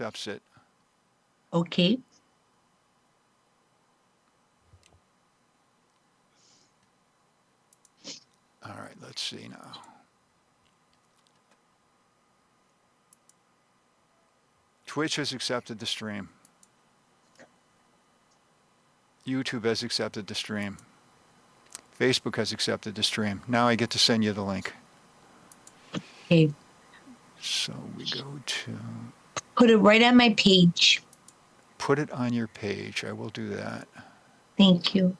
accepts it. Okay. All right, let's see now. Twitch has accepted the stream. YouTube has accepted the stream. Facebook has accepted the stream. Now I get to send you the link. Okay. So we go to... Put it right on my page. Put it on your page. I will do that. Thank you.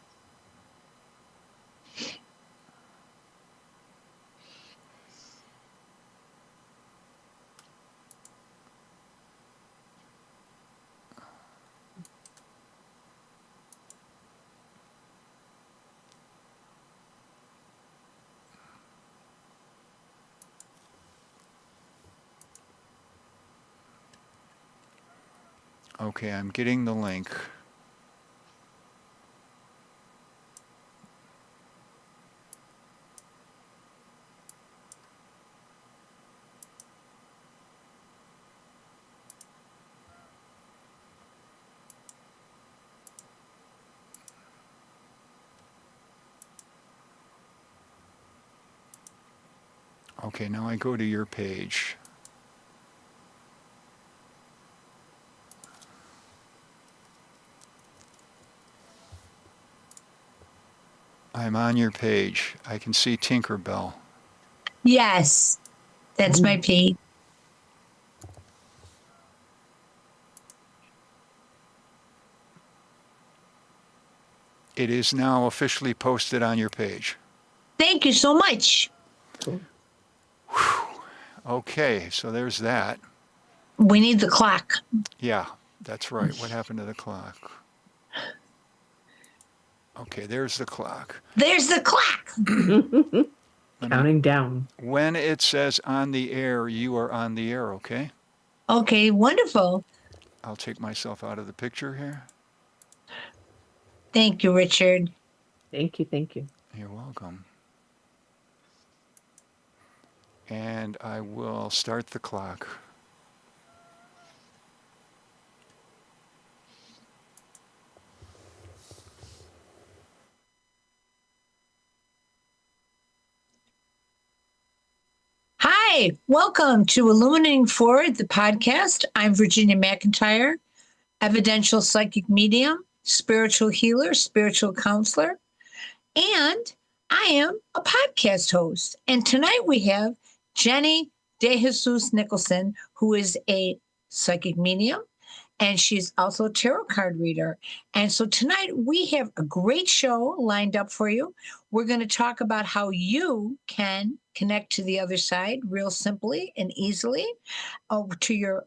Okay, I'm getting the link. Okay, now I go to your page. I'm on your page. I can see Tinkerbell. Yes, that's my page. It is now officially posted on your page. Thank you so much. Whew. Okay, so there's that. We need the clock. Yeah, that's right. What happened to the clock? Okay, there's the clock. There's the clock. Counting down. When it says on the air, you are on the air, okay? Okay, wonderful. I'll take myself out of the picture here. Thank you, Richard. Thank you, thank you. You're welcome. And I will start the clock. Hi, welcome to Illuminating Forward, the podcast. I'm Virginia McIntyre, evidential psychic medium, spiritual healer, spiritual counselor, and I am a podcast host. And tonight we have Jenny DeJesus Nicholson, who is a psychic medium, and she's also a tarot card reader. And so tonight we have a great show lined up for you. We're going to talk about how you can connect to the other side real simply and easily to your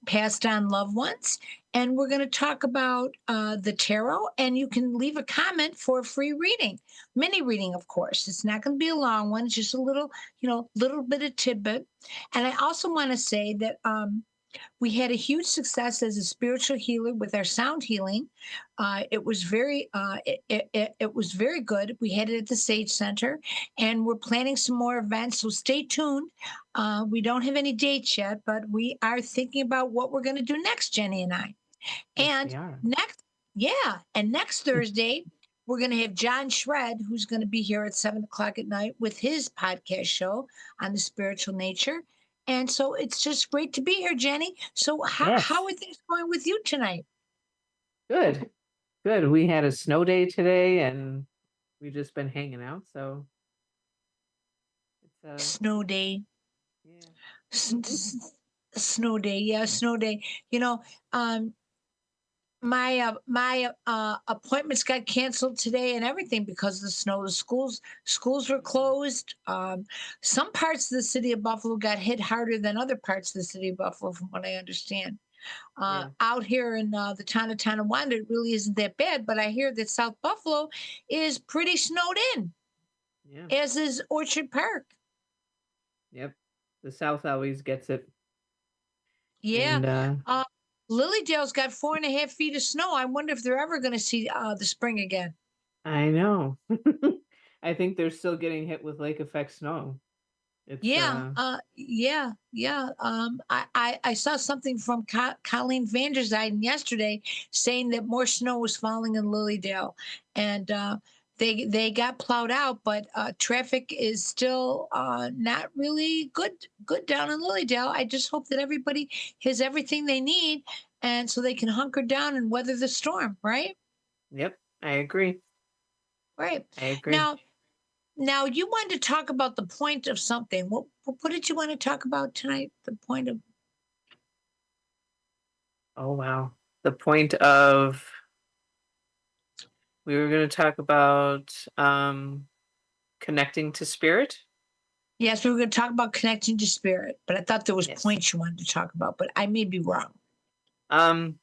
passed on loved ones. And we're going to talk about the tarot, and you can leave a comment for a free reading, mini reading, of course. It's not going to be a long one, it's just a little, little bit of tidbit. And I also want to say that we had a huge success as a spiritual healer with our sound healing. It was very good. We had it at the Sage Center, and we're planning some more events. So stay tuned. We don't have any dates yet, but we are thinking about what we're going to do next, Jenny and I. Yes, And next Thursday, we're going to have John Shred, who's going to be here at 7:00 at night with his podcast show on the spiritual nature. And so it's just great to be here, Jenny. So how are things going with you tonight? Good. We had a snow day today, and we've just been hanging out. So it's snow day. Yeah. Snow day. Yeah, snow day. My appointments got canceled today and everything because of the snow. The schools were closed. Some parts of the city of Buffalo got hit harder than other parts of the city of Buffalo, from what I understand. Out here in the town of Tonawanda, it really isn't that bad, but I hear that South Buffalo is pretty snowed in, as is Orchard Park. Yep. The South always gets it. Yeah. And, Lilydale's got 4.5 feet of snow. I wonder if they're ever going to see the spring again. I know. I think they're still getting hit with lake effect snow. It's Yeah. I saw something from Colleen Vanderzijden yesterday saying that more snow was falling in Lilydale, and they got plowed out, but traffic is still not really good down in Lilydale. I just hope that everybody has everything they need, and so they can hunker down and weather the storm. Right. yep, I agree. Right. I agree. Now, now you wanted to talk about the point of something. What did you want to talk about tonight? The point of Oh wow. The point of we were going to talk about connecting to spirit. yes, we were going to talk about connecting to spirit, but I thought there was Yes. points you wanted to talk about, but I may be wrong. Um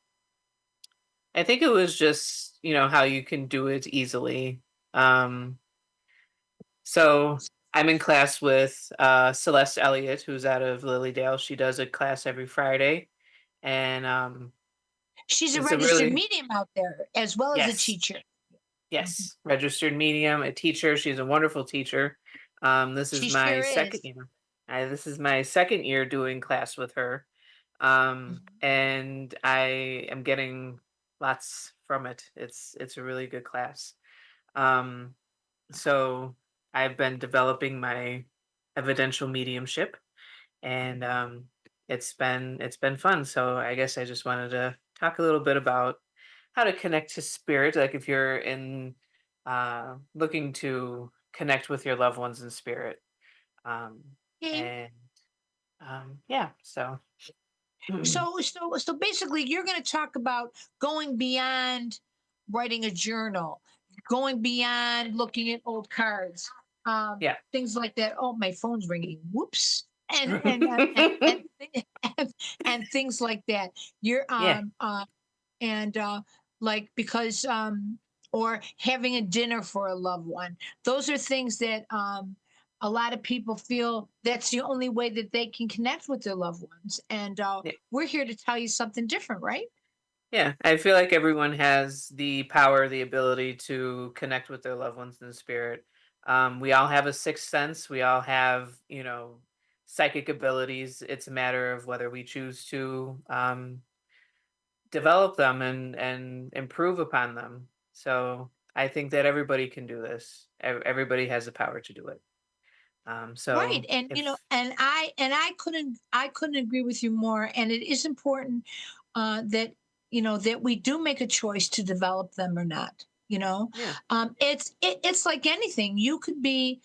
I think it was just, how you can do it easily. Um so I'm in class with Celeste Elliott, who's out of Lilydale. She does a class every Friday, and She's a it's a registered really medium out there as well as a yes. teacher. Mhm. Yes, registered medium, a teacher. She's a wonderful teacher. This is She my sure second is. year. This is my second year doing class with her, Mhm. and I am getting lots from it. It's a really good class. Um, so I've been developing my evidential mediumship, and it's been fun. So I guess I just wanted to talk a little bit about how to connect to spirit, like if you're in looking to connect with your loved ones in spirit. um Okay. and yeah, so So basically, you're going to talk about going beyond writing a journal, going beyond looking at old cards, yeah. things like that. Oh, my phone's ringing. Whoops. And and things like that. You're Yeah, and like because or having a dinner for a loved one. Those are things that a lot of people feel that's the only way that they can connect with their loved ones, and yeah, we're here to tell you something different, right? yeah, I feel like everyone has the power, the ability to connect with their loved ones in spirit. We all have a sixth sense. We all have, psychic abilities. It's a matter of whether we choose to develop them and improve upon them. So I think that everybody can do this. Everybody has the power to do it. Right. So And if I couldn't agree with you more. And it is important that that we do make a choice to develop them or not. yeah, It's like anything. You could be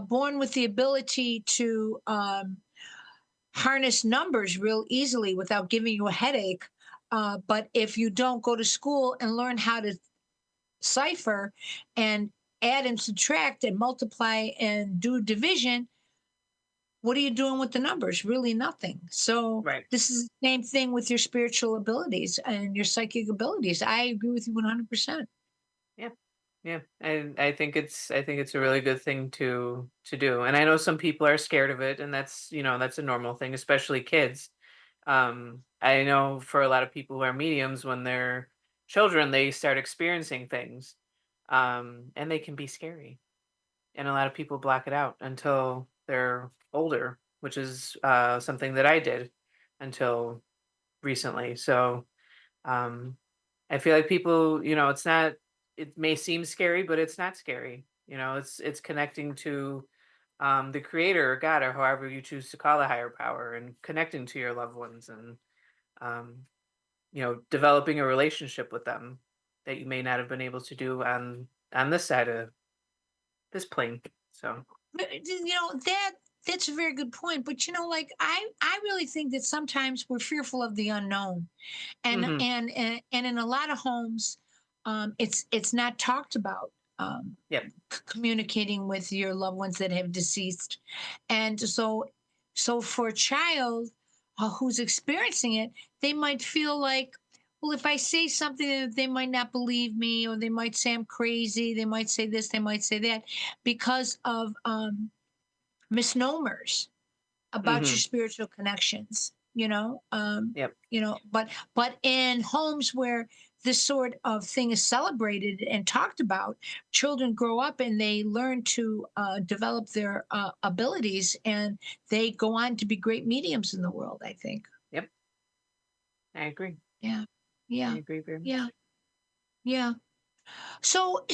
born with the ability to harness numbers real easily without giving you a headache. But if you don't go to school and learn how to cipher and add and subtract and multiply and do division, what are you doing with the numbers? Really nothing. So right. this is the same thing with your spiritual abilities and your psychic abilities. I agree with you 100%. Yeah. Yeah. And I think it's a really good thing to do. And I know some people are scared of it, and that's a normal thing, especially kids. I know for a lot of people who are mediums, when they're children, they start experiencing things. And they can be scary. And a lot of people block it out until they're older, which is something that I did until recently. So um, I feel like people, it's not. It may seem scary, but it's not scary. It's connecting to the Creator or God, or however you choose to call a higher power, and connecting to your loved ones, and um, developing a relationship with them that you may not have been able to do on this side of this plane. So That's a very good point. But like I really think that sometimes we're fearful of the unknown, hmm and in a lot of homes, it's not talked about. yep. Communicating with your loved ones that have deceased, and so for a child who's experiencing it, they might feel like, well, if I say something, they might not believe me, or they might say I'm crazy, they might say this, they might say that, because of misnomers about your hmm spiritual connections. Yep. But in homes where this sort of thing is celebrated and talked about, children grow up and they learn to develop their abilities, and they go on to be great mediums in the world, I think. Yep. I agree. Yeah. I Yeah. agree very Yeah. much. Yeah. So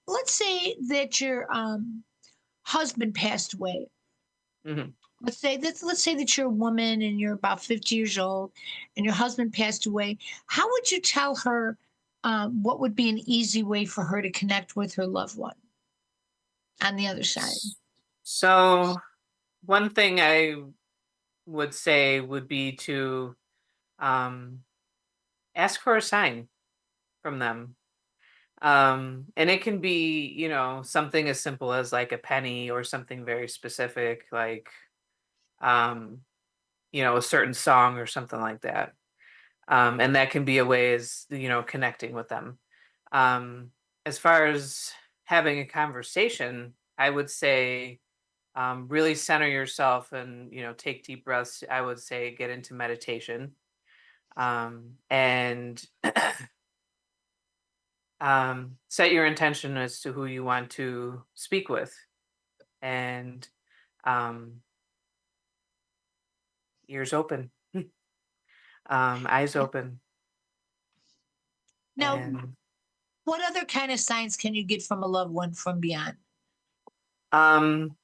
let's say that your husband passed away. Hmm. Let's say that you're a woman and you're about 50 years old, and your husband passed away. How would you tell her what would be an easy way for her to connect with her loved one on the other side? So one thing I would say would be to um, ask for a sign from them. And it can be, something as simple as like a penny or something very specific, like, um, a certain song or something like that. And that can be a way as, connecting with them. Um, as far as having a conversation, I would say really center yourself and, take deep breaths. I would say get into meditation, and set your intention as to who you want to speak with, and um, ears open, eyes open, Now, and what other kind of signs can you get from a loved one from beyond? um,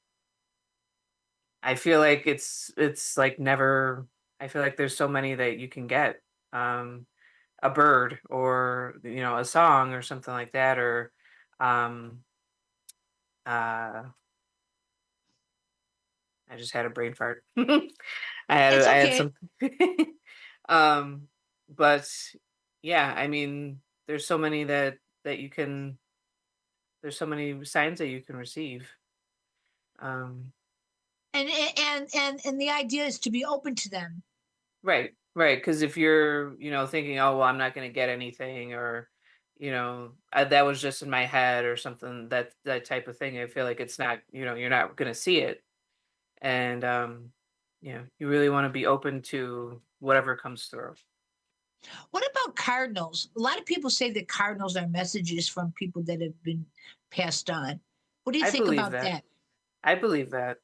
I feel like it's like never. I feel like there's so many that you can get. A bird, or a song or something like that, or um, uh, I just had a brain fart. It's I had okay. some. um, but yeah, I mean, there's so many that you can. There's so many signs that you can receive. Um, And the idea is to be open to them. right, right. Because if you're, thinking, oh well, I'm not going to get anything, or that was just in my head or something. That type of thing. I feel like it's not. You're not going to see it, and you really want to be open to whatever comes through. What about cardinals? A lot of people say that cardinals are messages from people that have been passed on. What do you I think believe about that. that? I believe that.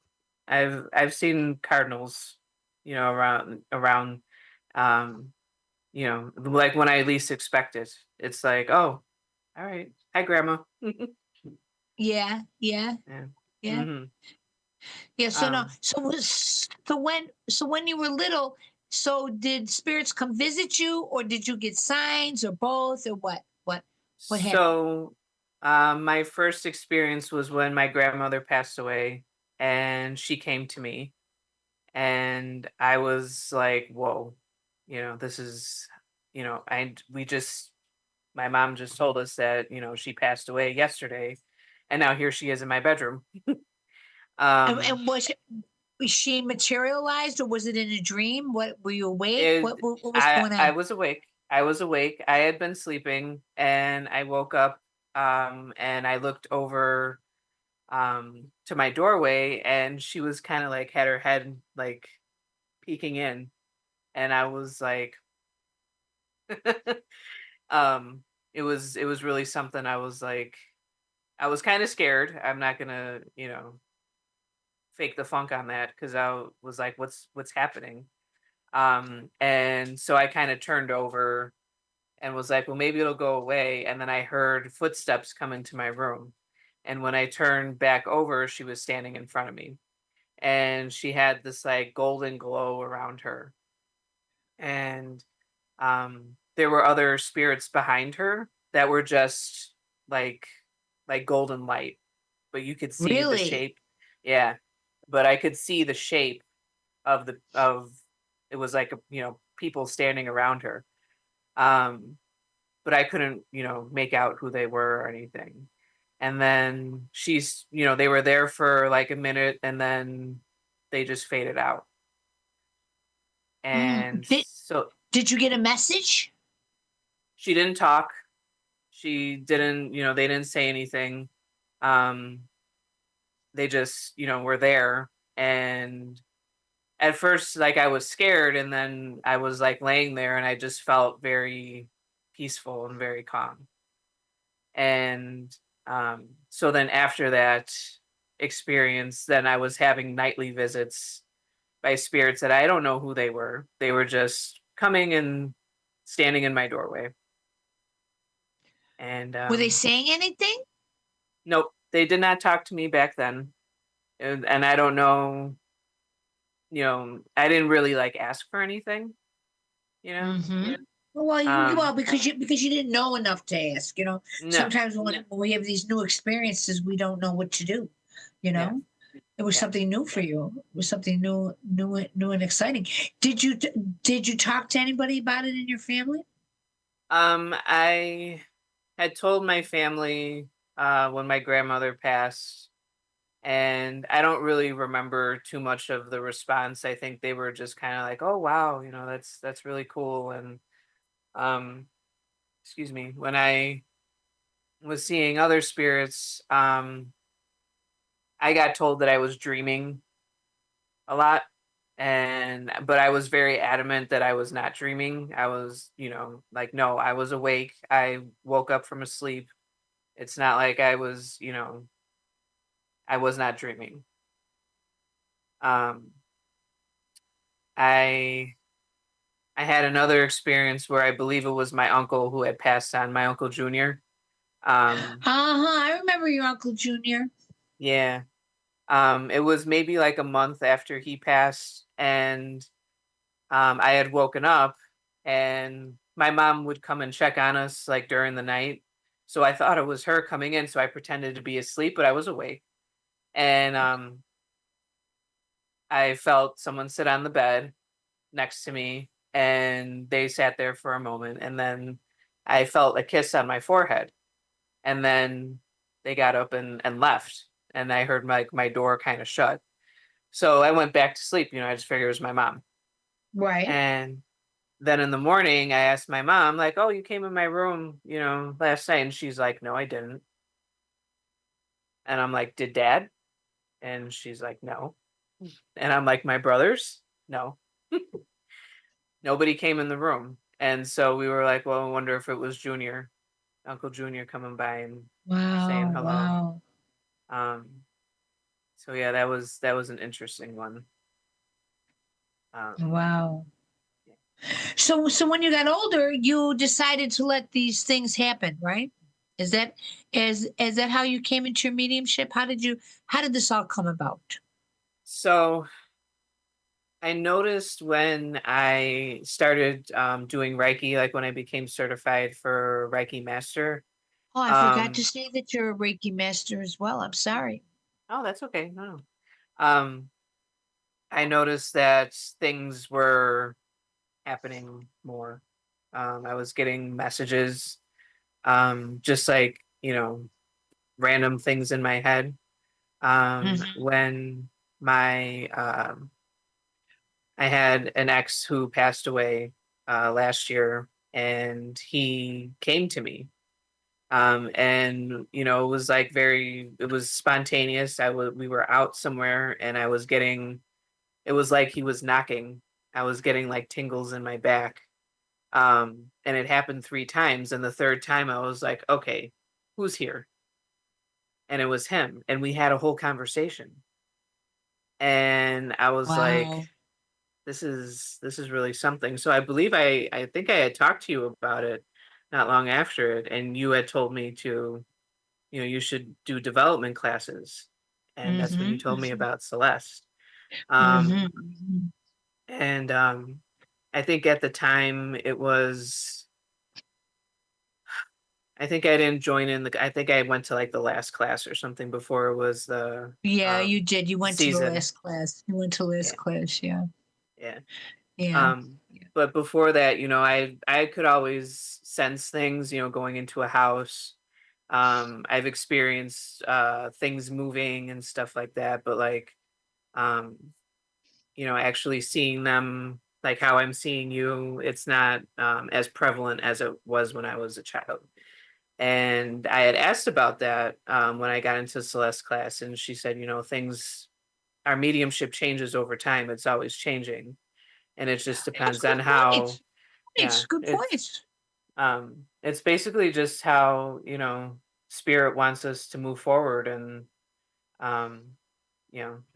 I've seen cardinals, around, um, like when I least expect it. It's like, oh, all right, hi, grandma. Yeah, yeah, Yeah. yeah, Hmm. yeah. So no, Um, so when you were little, so did spirits come visit you, or did you get signs, or both, or what? What happened? so, my first experience was when my grandmother passed away, and she came to me, and I was like, whoa, this is, we just, my mom just told us that, she passed away yesterday, and now here she is in my bedroom. Um, And was she materialized, or was it in a dream? What, were you awake? it, What was I, going I on? was awake. I was awake. I had been sleeping, and I woke up, and I looked over, to my doorway, and she was kind of like had her head like peeking in, and I was like, um, it was really something. I was like, I was kind of scared. I'm not gonna, fake the funk on that, because I was like, what's happening? And so I kind of turned over and was like, well, maybe it'll go away. And then I heard footsteps come into my room. And when I turned back over, she was standing in front of me. And she had this like golden glow around her. And there were other spirits behind her that were just like golden light, but you could see the Really? shape. Yeah, but I could see the shape of it was like people standing around her. Um, but I couldn't make out who they were or anything. And then they were there for like a minute, and then they just faded out. Mm. And Did so Did you get a message? she didn't talk. She didn't, they didn't say anything. Um, they just, were there. And at first, like, I was scared, and then I was like laying there and I just felt very peaceful and very calm. And so then after that experience, then I was having nightly visits by spirits that I don't know who they were. They were just coming and standing in my doorway. And Were they saying anything? nope, they did not talk to me back then. And I don't know, I didn't really like ask for anything, you know? Mm-hmm. Well, Um, because you didn't know enough to ask. no, Sometimes when we have these new experiences, we don't know what to do. You yeah, know, it was yeah. something new for you. It was something new and exciting. Did you talk to anybody about it in your family? I had told my family when my grandmother passed, and I don't really remember too much of the response. I think they were just kind of like, "Oh wow, that's really cool." And um, excuse me, when I was seeing other spirits, I got told that I was dreaming a lot, and but I was very adamant that I was not dreaming. I was, like, no, I was awake. I woke up from a sleep. It's not like I was not dreaming. Um, I I had another experience where I believe it was my uncle who had passed on, my uncle Junior. Um, Uh-huh. I remember your Uncle Junior. yeah. It was maybe like a month after he passed, and I had woken up, and my mom would come and check on us like during the night. So I thought it was her coming in, so I pretended to be asleep, but I was awake. And I felt someone sit on the bed next to me, and they sat there for a moment, and then I felt a kiss on my forehead, and then they got up and left, and I heard my door kind of shut. So I went back to sleep. I just figured it was my mom. Right. And then in the morning, I asked my mom, like, "Oh, you came in my room, last night," and she's like, "No, I didn't." And I'm like, "Did Dad?" And she's like, "No." And I'm like, "My brothers?" No. Nobody came in the room. And so we were like, well, I wonder if it was Junior, Uncle Junior coming by and saying Wow. hello. Wow. Um, so yeah, that was an interesting one. Um, Wow. yeah. So when you got older, you decided to let these things happen, right? Is that is that how you came into your mediumship? How did this all come about? So I noticed when I started doing Reiki, like when I became certified for Reiki Master. Oh, I forgot to Um, say that you're a Reiki master as well. I'm sorry. oh, that's okay. No, no. Um, I noticed that things were happening more. I was getting messages, just like, random things in my head. Hmm. When my I had an ex who passed away last year, and he came to me. And it was like it was spontaneous. We were out somewhere, and it was like he was knocking. I was getting like tingles in my back. And it happened 3 times, and the third time I was like, okay, who's here? And it was him, and we had a whole conversation. And I was like, Wow. this is really something. So I believe I think I had talked to you about it not long after it, and you had told me to, you should do development classes. And that's when you told me Hmm. about Celeste. Hmm. Um, and I think at the time it was, I think I didn't join in I think I went to like the last class or something before it was the Yeah, you did. You went to the season. last class. You went to last Yeah, class. Yeah. yeah. Yeah. Um, but before that, I could always sense things, going into a house. I've experienced things moving and stuff like that, but like um, actually seeing them like how I'm seeing you, it's not as prevalent as it was when I was a child. And I had asked about that when I got into Celeste class, and she said, things our mediumship changes over time. It's always changing, and it just That's depends good on how. points. Yeah, It's good points. it's basically just how spirit wants us to move forward, and um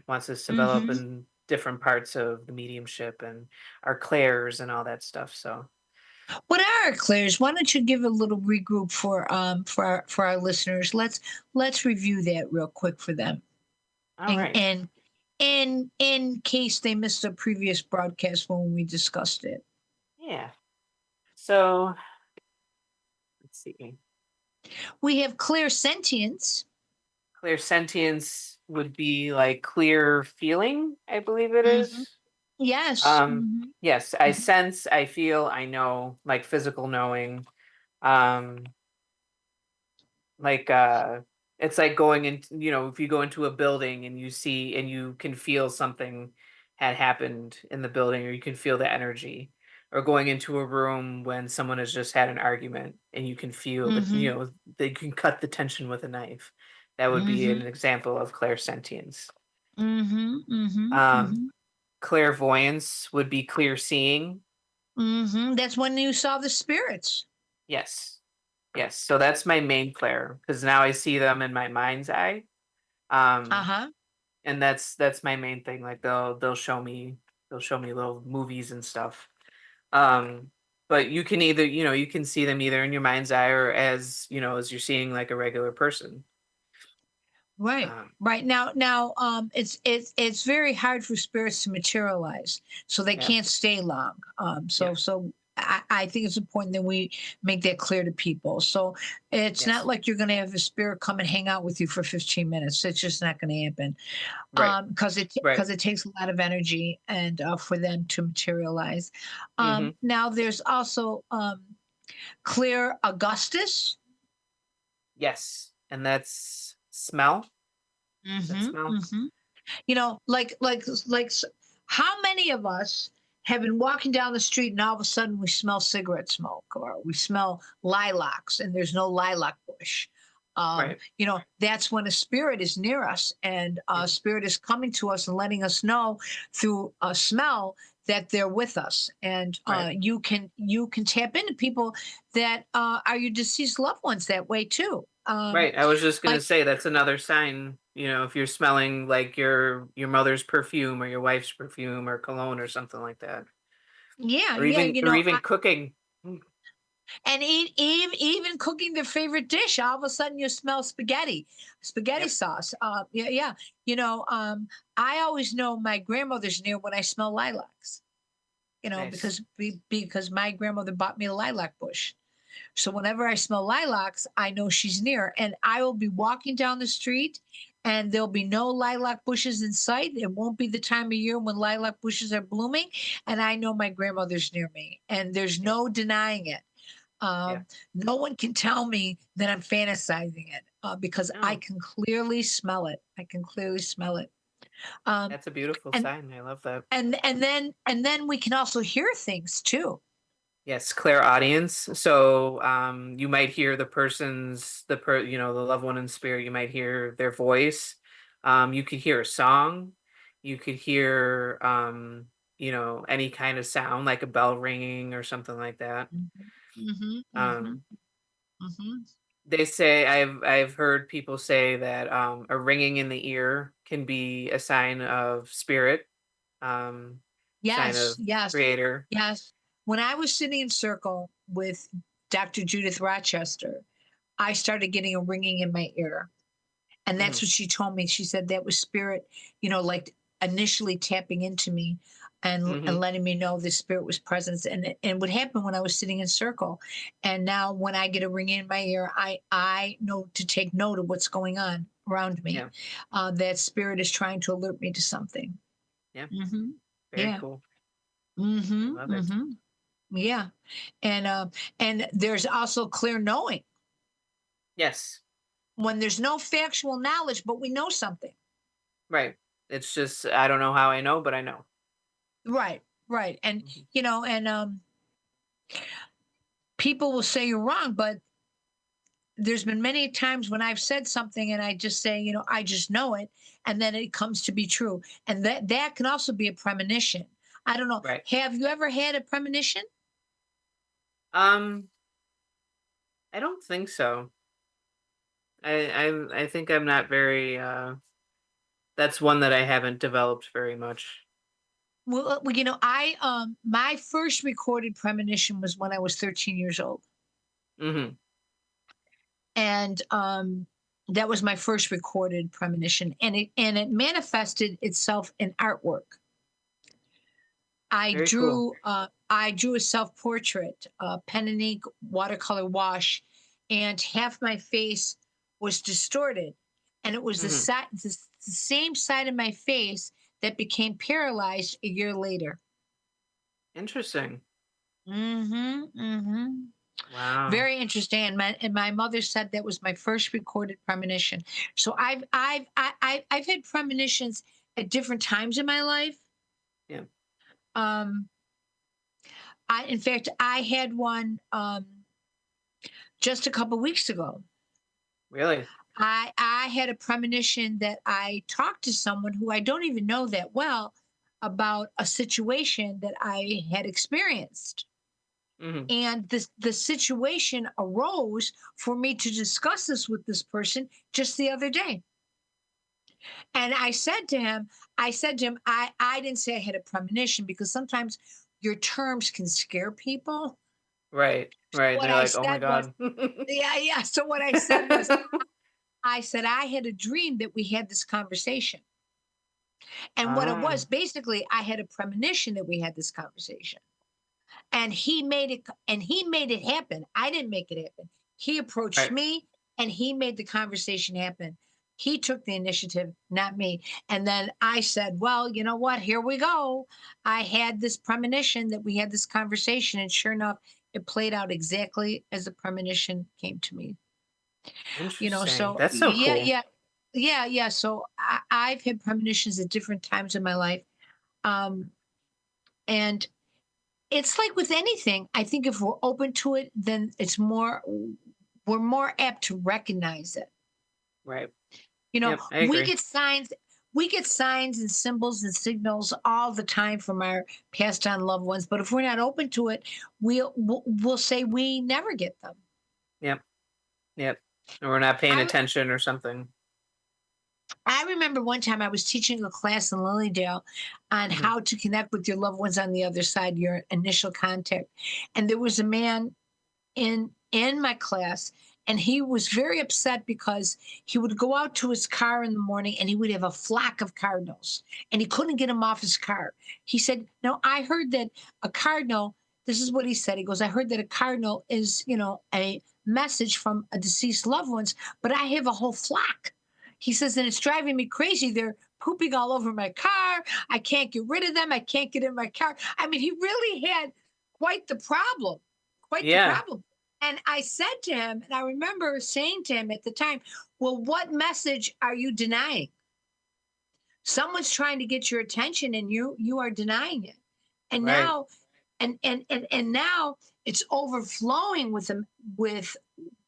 wants us to develop Mm-hmm. in different parts of the mediumship and our clairs and all that stuff. So What are our clairs? Why don't you give a little regroup for our listeners? Let's review that real quick for them, all and right. in case they missed a previous broadcast when we discussed it. Yeah. So let's see. We have clear sentience. Clear sentience would be like clear feeling, I believe it Mm-hmm. is. Yes. Um, Mm-hmm. yes, I sense, I feel, I know, like physical knowing. Um, like it's like going into, if you go into a building and you see and you can feel something had happened in the building, or you can feel the energy, or going into a room when someone has just had an argument and you can feel that, Mm-hmm. they can cut the tension with a knife. That would be an Mm-hmm. example of clairsentience. Mm-hmm. Mm-hmm. um Mm-hmm. Clairvoyance would be clear seeing. Mm-hmm. That's when you saw the spirits. Yes. Yes, so that's my main clair, because now I see them in my mind's eye. um Uh-huh. and that's my main thing. Like they'll show me little movies and stuff. um but you can either, you can see them either in your mind's eye, or as you're seeing like a regular person. Right. um Right. Now, it's very hard for spirits to materialize, so they yeah, can't stay long. yeah, So I think it's important that we make that clear to people. So it's not yes, like you're going to have a spirit come and hang out with you for 15 minutes. It's just not going to happen. right, right. Because it takes a lot of energy and for them to materialize. Hmm. Now there's also clear Augustus. Yes, and that's smell. Is that Mm-hmm. smell? Mm-hmm. Like how many of us have been walking down the street and all of a sudden we smell cigarette smoke or we smell lilacs and there's no lilac bush. Right. That's when a spirit is near us, and a Yeah. spirit is coming to us and letting us know through a smell that they're with us. And Right. you can tap into people that are your deceased loved ones that way too. Right. I was just gonna Like say that's another sign, if you're smelling like your mother's perfume, or your wife's perfume, or cologne, or something like that. yeah, Or yeah, even cooking. Mm. and even cooking their favorite dish, all of a sudden you smell spaghetti Yep. sauce. Yeah, yeah. I always know my grandmother's near when I smell lilacs. Nice. Because my grandmother bought me a lilac bush. So whenever I smell lilacs, I know she's near, and I will be walking down the street. And there'll be no lilac bushes in sight. It won't be the time of year when lilac bushes are blooming. And I know my grandmother's near me. And there's Yeah. no denying it. Yeah. No one can tell me that I'm fantasizing it because I No, can clearly smell it. I can clearly smell it. Um, that's a beautiful and sign. I love that. and then we can also hear things too. Yes, clairaudience. So you might hear the loved one in spirit. You might hear their voice. You could hear a song. You could hear any kind of sound, like a bell ringing or something like that. Mhm, mhm, mhm, Um mhm. they say, I've heard people say that a ringing in the ear can be a sign of spirit, um sign Yes, of yes, creator. yes. When I was sitting in circle with Dr. Judith Rochester, I started getting a ringing in my ear. And that's Mm, what she told me. She said that was spirit, like initially tapping into me and mhm. letting me know the spirit was present. And what happened when I was sitting in circle. And now when I get a ring in my ear, I know to take note of what's going on around me. Yeah. That spirit is trying to alert me to something. Yeah. Mm-hmm. Very Yeah. cool. I Mm-hmm. love it. Mm-hmm. Yeah. And there's also clear knowing Yes. when there's no factual knowledge, but we know something. Right. It's just, I don't know how I know, but I know. Right, right. And Mhm. people will say you're wrong, but there's been many times when I've said something and I just say, I just know it, and then it comes to be true. And that can also be a premonition. I don't know. Right. Have you ever had a premonition? Um, I don't think so. I think I'm not very that's one that I haven't developed very much. Well, I my first recorded premonition was when I was 13 years old, Mhm. and that was my first recorded premonition, and it manifested itself in artwork. Very cool. I drew a self portrait, pen and ink, watercolor wash, and half my face was distorted, and it was Mhm. the same side of my face that became paralyzed a year later. Interesting. Mm-hmm. Mm-hmm. Wow. Very interesting. And my mother said that was my first recorded premonition. So I've had premonitions at different times in my life. Yeah. Um, in fact, I had one just a couple weeks ago. Really? I had a premonition that I talked to someone who I don't even know that well about a situation that I had experienced. Mhm. And the situation arose for me to discuss this with this person just the other day. And I said to him, I didn't say I had a premonition because sometimes your terms can scare people. Right. Right. What They're I like, "Oh my said was, god." yeah, yeah. So what I said was, I said I had a dream that we had this conversation. And what it Ah. was, basically, I had a premonition that we had this conversation. And he made it happen. I didn't make it happen. He approached Right. me and he made the conversation happen. He took the initiative, not me. And then I said, well, you know what? Here we go. I had this premonition that we had this conversation. And sure enough, it played out exactly as the premonition came to me. Interesting. So That's so yeah, cool. yeah, yeah, yeah. So I've had premonitions at different times in my life. Um, and it's like with anything. I think if we're open to it, then we're more apt to recognize it. Right. You know, Yep, I we agree. get signs, we get signs and symbols and signals all the time from our passed on loved ones. But if we're not open to it, we'll say we never get them. Yep. Yep. Or we're not paying I attention or something. I remember one time I was teaching a class in Lilydale on Mhm. how to connect with your loved ones on the other side, your initial contact. And there was a man in my class, and he was very upset because he would go out to his car in the morning and he would have a flock of cardinals and he couldn't get them off his car. He said, no, I heard that a cardinal, this is what he said, he goes, I heard that a cardinal is, a message from a deceased loved ones, but I have a whole flock. He says, and it's driving me crazy. They're pooping all over my car. I can't get rid of them. I can't get in my car. I mean, he really had quite the problem, quite the Yeah. problem. And I said to him, and I remember saying to him at the time, well, what message are you denying? Someone's trying to get your attention and you are denying it. And Right. now and now it's overflowing with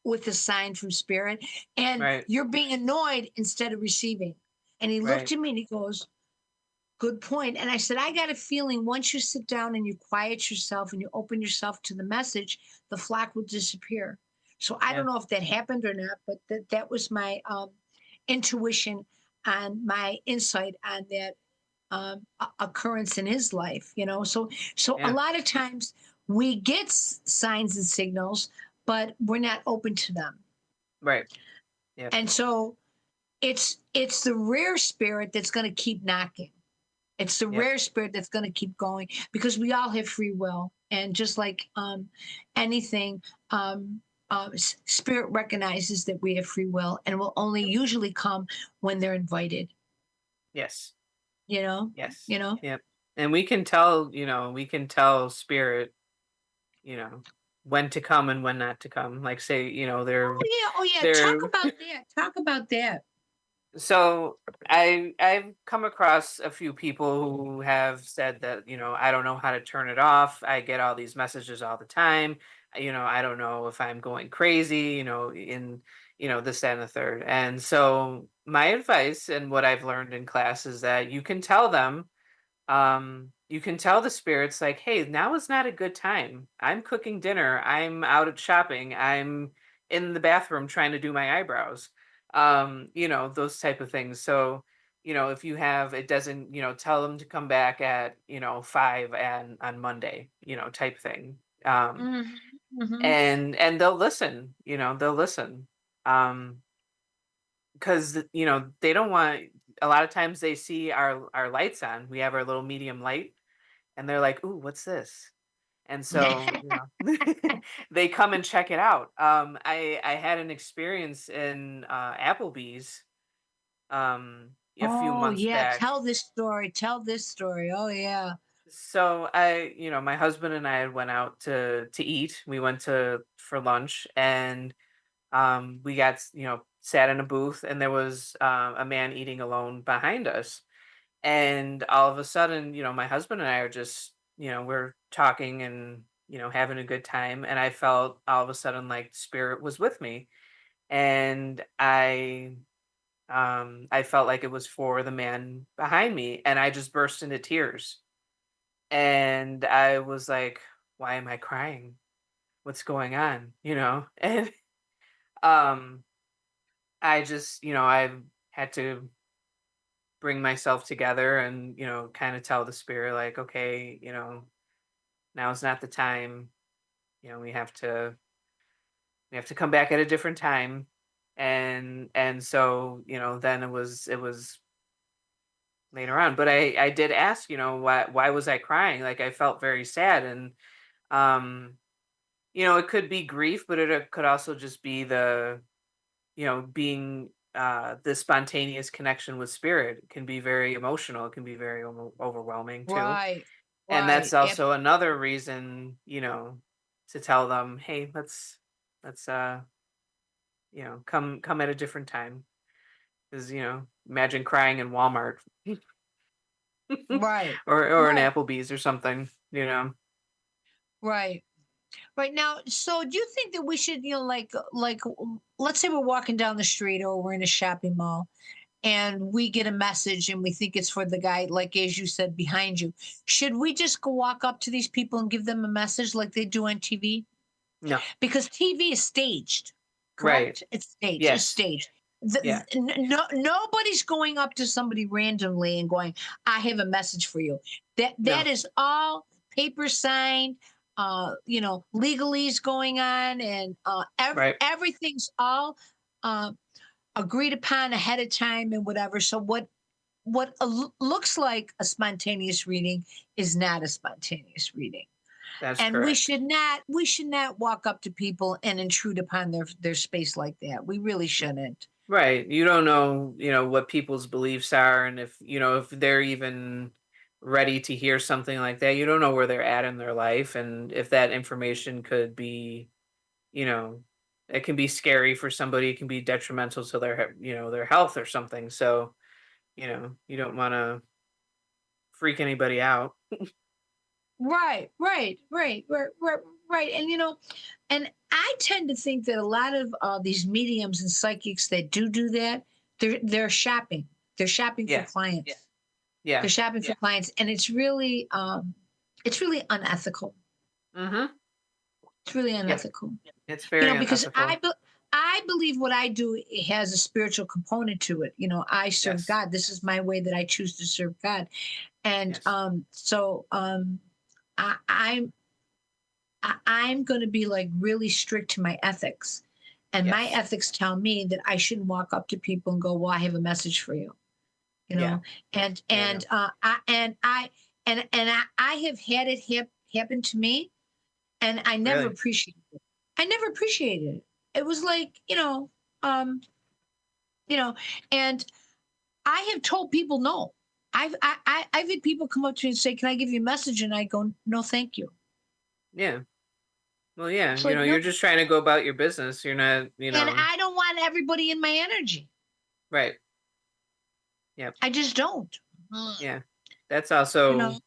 with a sign from spirit, and Right. you're being annoyed instead of receiving. And he looked Right. at me and he goes, good point. And I said, I got a feeling once you sit down and you quiet yourself and you open yourself to the message, the flock will disappear. So I Yeah. don't know if that happened or not, but that was my intuition and my insight on that occurrence in his life. So a Yeah. lot of times we get signs and signals, but we're not open to them. Right. Yep. And so it's the rare spirit that's going to keep knocking. It's the Yep. rare spirit that's going to keep going because we all have free will. And just like anything, spirit recognizes that we have free will and will only Yep. usually come when they're invited, Yes. you know, Yes. you know. Yep. And we can tell spirit, you know, when to come and when not to come. Like say, Oh yeah. Oh yeah. they're Talk about that. Talk about that. So I've come across a few people who have said that, I don't know how to turn it off. I get all these messages all the time. I don't know if I'm going crazy, this, that, and the third. And so my advice and what I've learned in class is that you can tell them, you can tell the spirits like, hey, now is not a good time. I'm cooking dinner, I'm out at shopping, I'm in the bathroom trying to do my eyebrows, those type of things. So if you have, it doesn't, tell them to come back at 5 and on Monday, type thing. Hmm. Hmm. And they'll listen, they'll listen. Because they don't want, a lot of times they see our lights on, we have our little medium light, and they're like, "Ooh, what's this?" And so, they come and check it out. I had an experience in Applebee's a few Oh months yeah, back. tell this story. Tell this story. Oh yeah. So my husband and I had went out to eat. We went to for lunch, and we got sat in a booth, and there was a man eating alone behind us. And all of a sudden, my husband and I are just, we're talking and, having a good time. And I felt all of a sudden like spirit was with me. And I felt like it was for the man behind me. And I just burst into tears. And I was like, why am I crying? What's going on? And um, I just, I had to bring myself together and kind of tell the spirit like, okay, now's not the time. We have to come back at a different time. And so then it was later on, but I did ask, why was I crying? Like, I felt very sad. And um it could be grief, but it could also just be the being the spontaneous connection with spirit. It can be very emotional, it can be very overwhelming too. Right. And that's Right. also another reason, to tell them, hey, let's come at a different time. Because imagine crying in Walmart Right. or an Right. Applebee's or something. Right. Right now, so do you think that we should, let's say we're walking down the street or we're in a shopping mall and we get a message and we think it's for the guy, like as you said, behind you. Should we just go walk up to these people and give them a message like they do on TV? No. Because TV is staged, Right. correct? It's staged. It's Yes. staged. Yeah. No, nobody's going up to somebody randomly and going, "I have a message for you." That No. is all paper signed. Legalese going on, and Right. everything's all uh, agreed upon ahead of time and whatever. So looks like a spontaneous reading is not a spontaneous reading, That's and correct. we should not walk up to people and intrude upon their space like that. We really shouldn't. Right. You don't know, what people's beliefs are, and if they're even ready to hear something like that. You don't know where they're at in their life, and if that information could be, you know, it can be scary for somebody, it can be detrimental to their health or something. So, you don't want to freak anybody out. Right, right, right, right, right, right. And and I tend to think that a lot of these mediums and psychics that do that, they're shopping. They're shopping for Yeah. clients. Yeah. They're shopping for clients, and it's really unethical. Mhm. It's really Yeah. unethical. It's very Because unethical. I believe what I do has a spiritual component to it. I serve Yes. God. This is my way that I choose to serve God. And Yes. I, I'm I'm going to be like really strict to my ethics, and my Yes. ethics tell me that I shouldn't walk up to people and go, "Well, I have a message for you," you Yeah. know. And Yeah, I know. I have had it happen to me, and I never Really? appreciated it. I never appreciated it. It was like, um, you know, and I have told people no. I've had people come up to me and say, "Can I give you a message?" And I go, "No, thank you." Yeah. Well, yeah, It's like no, you're just trying to go about your business. You're not, and I don't want everybody in my energy. right. Yep. I just don't. Yeah. That's You know, also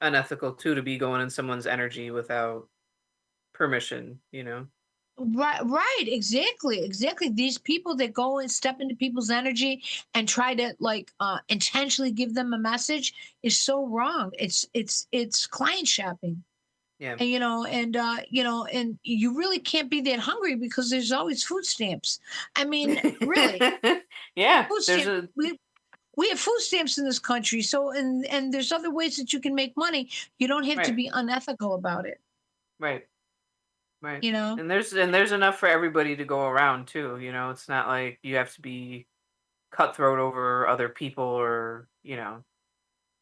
unethical too, to be going in someone's energy without permission, you know? right, exactly. These people that go and step into people's energy and try to like intentionally give them a message is so wrong. It's client shopping. Yeah. And and you really can't be that hungry because there's always food stamps. I mean, really, Yeah. food There's stamps. a We have food stamps in this country, so and there's other ways that you can make money. You don't have to right. be unethical about it. Right. Right. You know. And there's enough for everybody to go around too, you know? It's not like you have to be cutthroat over other people or,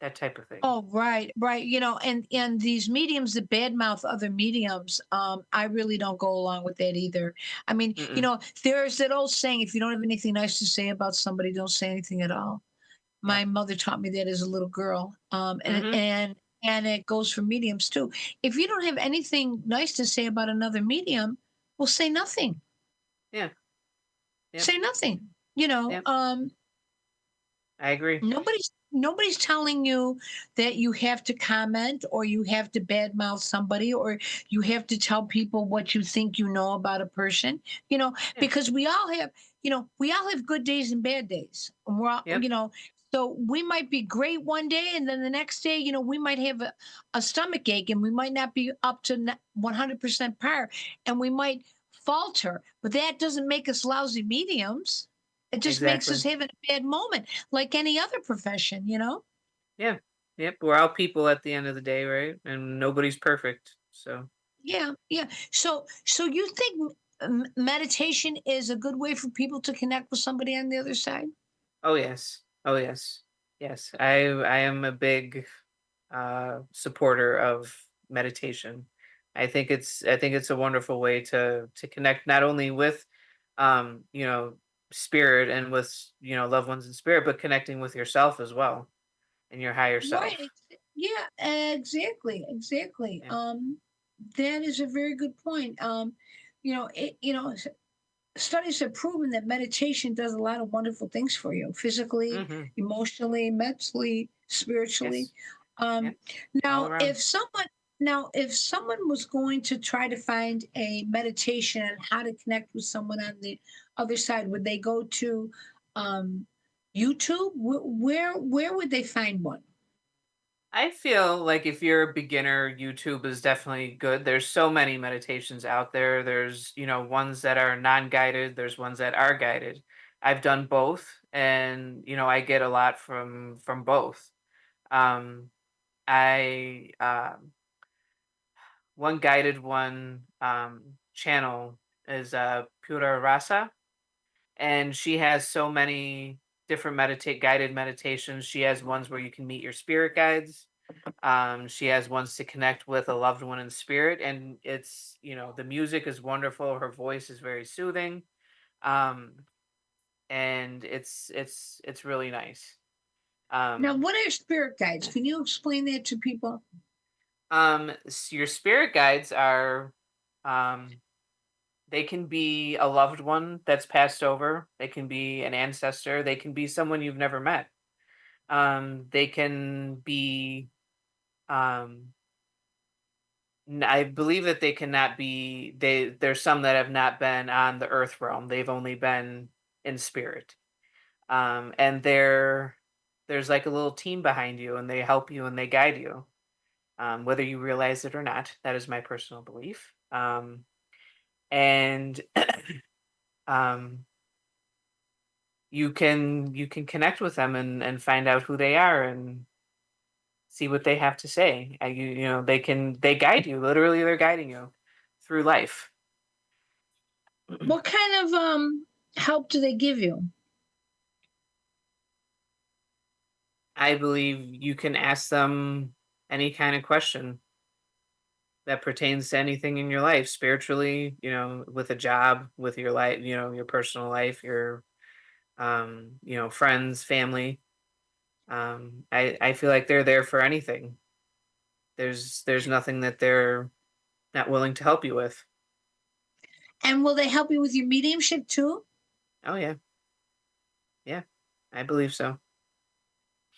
that type of thing. Oh, right. And these mediums that badmouth other mediums, I really don't go along with that either. I mean, Mm-mm. there's that old saying: if you don't have anything nice to say about somebody, don't say anything at all. My Yep. mother taught me that as a little girl, and Mhm. and it goes for mediums too. If you don't have anything nice to say about another medium, well, say nothing. Yeah. Yep. Say nothing. You know, Yep. I agree. nobody's telling you that you have to comment or you have to badmouth somebody or you have to tell people what you think you know about a person. Yeah. Because we all have good days and bad days. And we're all, Yep. so we might be great one day and then the next day, we might have a stomach ache and we might not be up to 100% par and we might falter, but that doesn't make us lousy mediums. It just makes us Exactly. have a bad moment like any other profession. Yeah. Yep. We're all people at the end of the day, right? And nobody's perfect. So, Yeah. So you think meditation is a good way for people to connect with somebody on the other side? oh yes. Oh yes. Yes. I am a big supporter of meditation. I think it's a wonderful way to connect not only with spirit and with loved ones in spirit, but connecting with yourself as well and your higher Right. self. Yeah, exactly. Yeah. That is a very good point. Studies have proven that meditation does a lot of wonderful things for you physically, Hmm. emotionally, mentally, spiritually. Yes. Um, Yep. All now, around. if someone was going to try to find a meditation on how to connect with someone on the other side, would they go to um, YouTube? Where would they find one? I feel like if you're a beginner, YouTube is definitely good. There's so many meditations out there. There's, ones that are non-guided, there's ones that are guided. I've done both and, I get a lot from both. Um I One guided one channel is Pura Rasa, and she has so many different meditate guided meditations. She has ones where you can meet your spirit guides. She has ones to connect with a loved one in spirit, and it's the music is wonderful. Her voice is very soothing, um, and it's really nice. Now, Um, what are spirit guides? Can you explain that to people? your spirit guides are, um, they can be a loved one that's passed over. They can be an ancestor. They can be someone you've never met. They can be um I believe that they cannot be there's some that have not been on the earth realm. They've only been in spirit. And there's like a little team behind you and they help you and they guide you. Whether you realize it or not. That is my personal belief. And um you can connect with them and find out who they are and see what they have to say. They guide you. Literally, they're guiding you through life. What kind of help do they give you? I believe you can ask them any kind of question that pertains to anything in your life, spiritually, with a job, with your life, your personal life, your friends, family. I feel like they're there for anything. There's nothing that they're not willing to help you with. And will they help you with your mediumship too? Oh yeah, yeah, I believe so.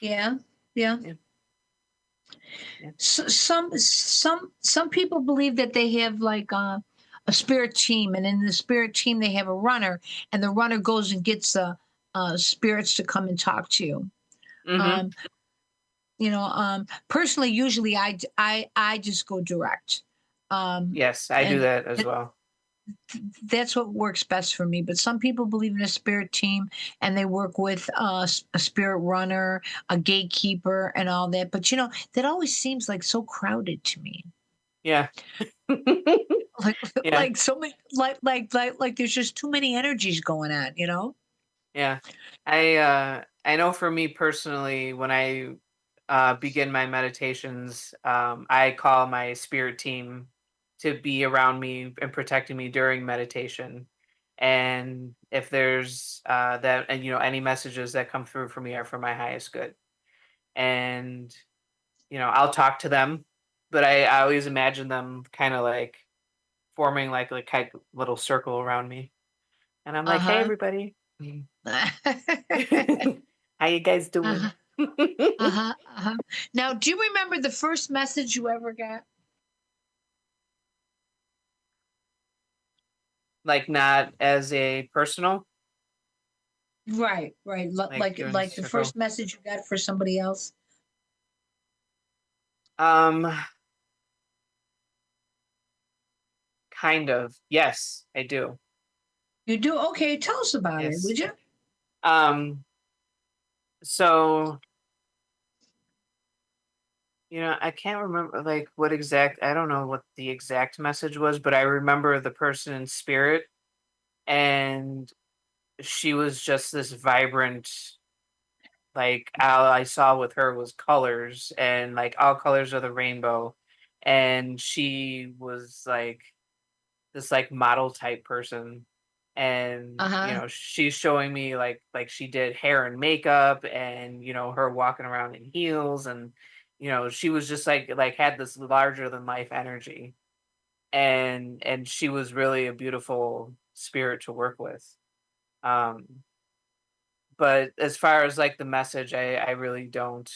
Yeah. Yeah. Yeah. Yeah. Some people believe that they have like a spirit team, and in the spirit team they have a runner, and the runner goes and gets spirits to come and talk to you. Mm-hmm. Um, personally, usually I just go direct. Yes, I do And that as well. that's what works best for me. But some people believe in a spirit team, and they work with a spirit runner, a gatekeeper, and all that. But that always seems like so crowded to me. Yeah. Like Yeah. like so many like there's just too many energies going on. Yeah. I know for me personally, when I begin my meditations, I call my spirit team to be around me and protecting me during meditation. And if there's that, and any messages that come through for me are for my highest good. And I'll talk to them, but I always imagine them kind of like forming like kind of little circle around me, and I'm like, hey Uh-huh. everybody. Uh-huh. How you guys doing? Uh-huh. Uh-huh. Now, do you remember the first message you ever got? Like not as a personal, Right, right. like during Like the circle. first message you got for somebody else. Um, kind of. Yes, I do. You do? Okay, tell us about it, would Yes. you? Um, so I can't remember like what exact. I don't know what the exact message was, but I remember the person in spirit, and she was just this vibrant. Like all I saw with her was colors and like all colors of the rainbow, and she was like this like model type person, and Uh-huh. she's showing me like she did hair and makeup, and her walking around in heels, and she was just like had this larger than life energy, and she was really a beautiful spirit to work with. um but as far as like the message, I really don't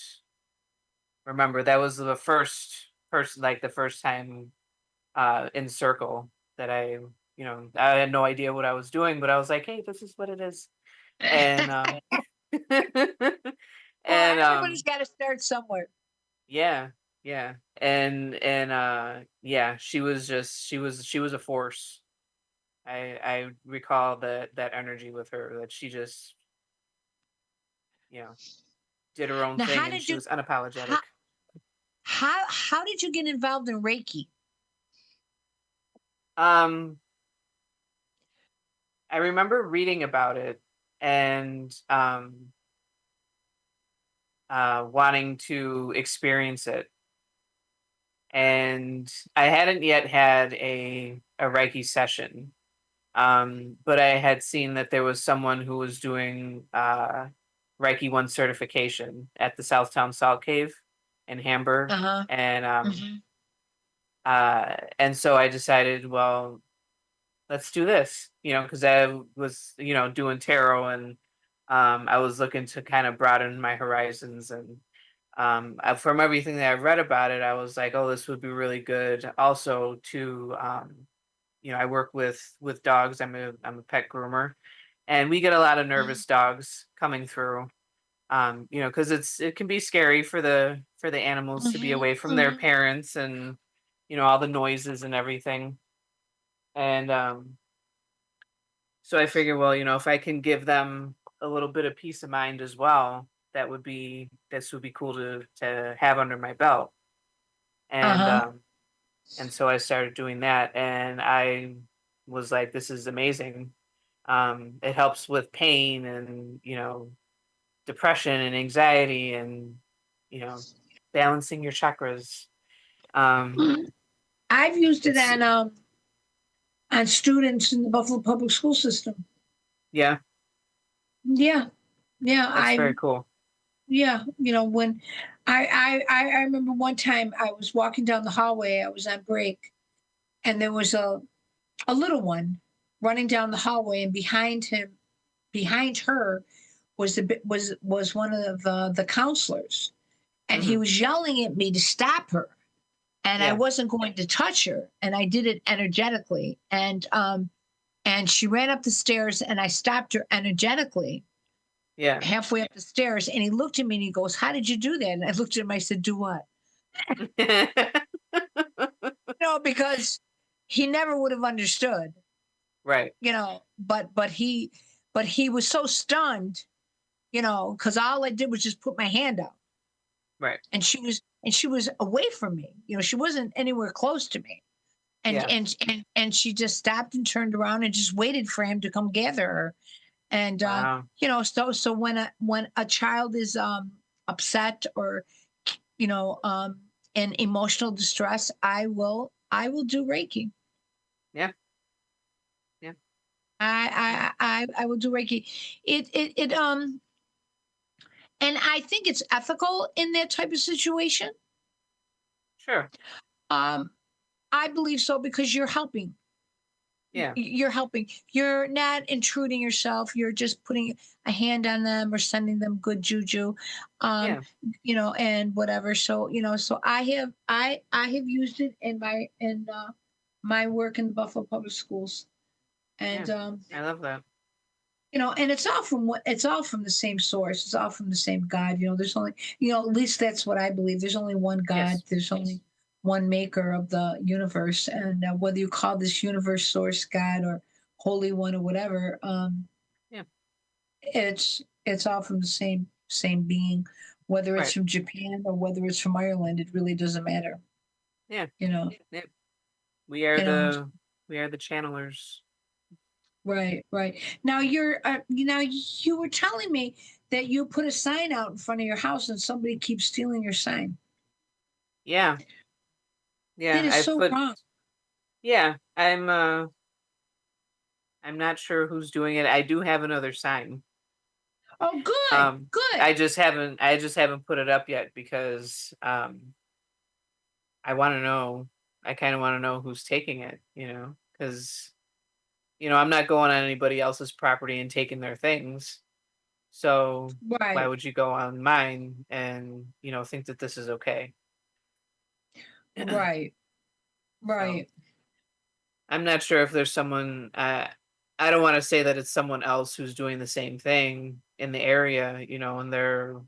remember. That was the first person, like the first time in circle that I had no idea what I was doing, but I was like, hey, this is what it is. And Well, and everybody's got to start somewhere. yeah, yeah. And yeah, she was a force. I recall that energy with her, that she just you know did her own Now, thing, and she was how unapologetic. how did you get involved in Reiki? um I remember reading about it, and wanting to experience it. And I hadn't yet had a Reiki session, but I had seen that there was someone who was doing Reiki 1 certification at the Southtown Salt Cave in Hamburg. Uh-huh. And Hmm. so I decided, well, let's do this, because I was, doing tarot, and I was looking to kind of broaden my horizons. And from everything that I've read about it, I was like, oh, this would be really good. Also, to I work with dogs. I'm a pet groomer, and we get a lot of nervous dogs coming through. Because it can be scary for the animals to be Hmm. away from their Hmm. parents, and all the noises and everything. And so I figure, well, if I can give them a little bit of peace of mind as well, this would be cool to have under my belt. And Uh-huh. so I started doing that, and I was like, this is amazing. It helps with pain, and depression and anxiety, and you know balancing your chakras. Um, Mhm. I've used it it's on students in the Buffalo Public School System. Yeah, Yeah. Yeah, that's very I cool. yeah, when I remember one time I was walking down the hallway, I was on break, and there was a little one running down the hallway, and behind her was one of the counselors, and he Hmm. was yelling at me to stop her, and I Yeah. wasn't going to touch her, and I did it energetically, and she ran up the stairs, and I stopped her energetically Yeah. halfway up the stairs, and he looked at me and he goes, "How did you do that?" And I looked at him, I said, "Do what?" Because he never would have understood, Right. but he was so stunned, because all I did was just put my hand out, Right. and she was away from me. She wasn't anywhere close to me. And Yeah. and she just stopped and turned around and just waited for him to come gather her. And Wow. so when a child is upset or in emotional distress, I will do Reiki. Yeah. Yeah. I will do Reiki. It and I think it's ethical in that type of situation. Sure. Um, I believe so because you're helping. Yeah. You're helping. You're not intruding yourself. You're just putting a hand on them or sending them good juju, um, Yeah. and whatever. So so I have used it in my work in the Buffalo Public Schools, Yeah. and I love that. and it's all from the same source. It's all from the same God. There's only at least that's what I believe. There's only one God. Yes. There's only one maker of the universe, and whether you call this universe source God or Holy One or whatever, Yeah. it's all from the same being. Whether it's Right. from Japan or whether it's from Ireland, it really doesn't matter. Yeah. You know, Yeah. We are you know. the we are the channelers. Right, right. Now you were telling me that you put a sign out in front of your house and somebody keeps stealing your sign. Yeah. That Yeah. is so wrong. Yeah. I'm not sure who's doing it. I do have another sign. Oh, good, Um good. I just haven't put it up yet because I want to know. I kind of want to know who's taking it, cuz I'm not going on anybody else's property and taking their things. So why Right, would you go on mine and, think that this is okay? right, So right. I'm not sure if there's someone. I don't want to say that it's someone else who's doing the same thing in the area, and they're,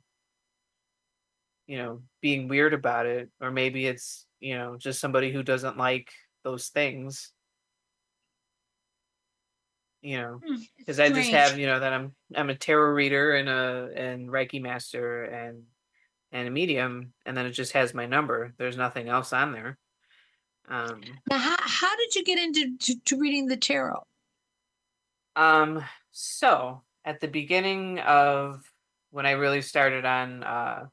being weird about it, or maybe it's, just somebody who doesn't like those things, you know, It's because I just have, strange. that I'm a tarot reader and and Reiki master and a medium, and then it just has my number. There's nothing else on there. Um, Now, how did you get into to reading the tarot? so at the beginning of when I really started on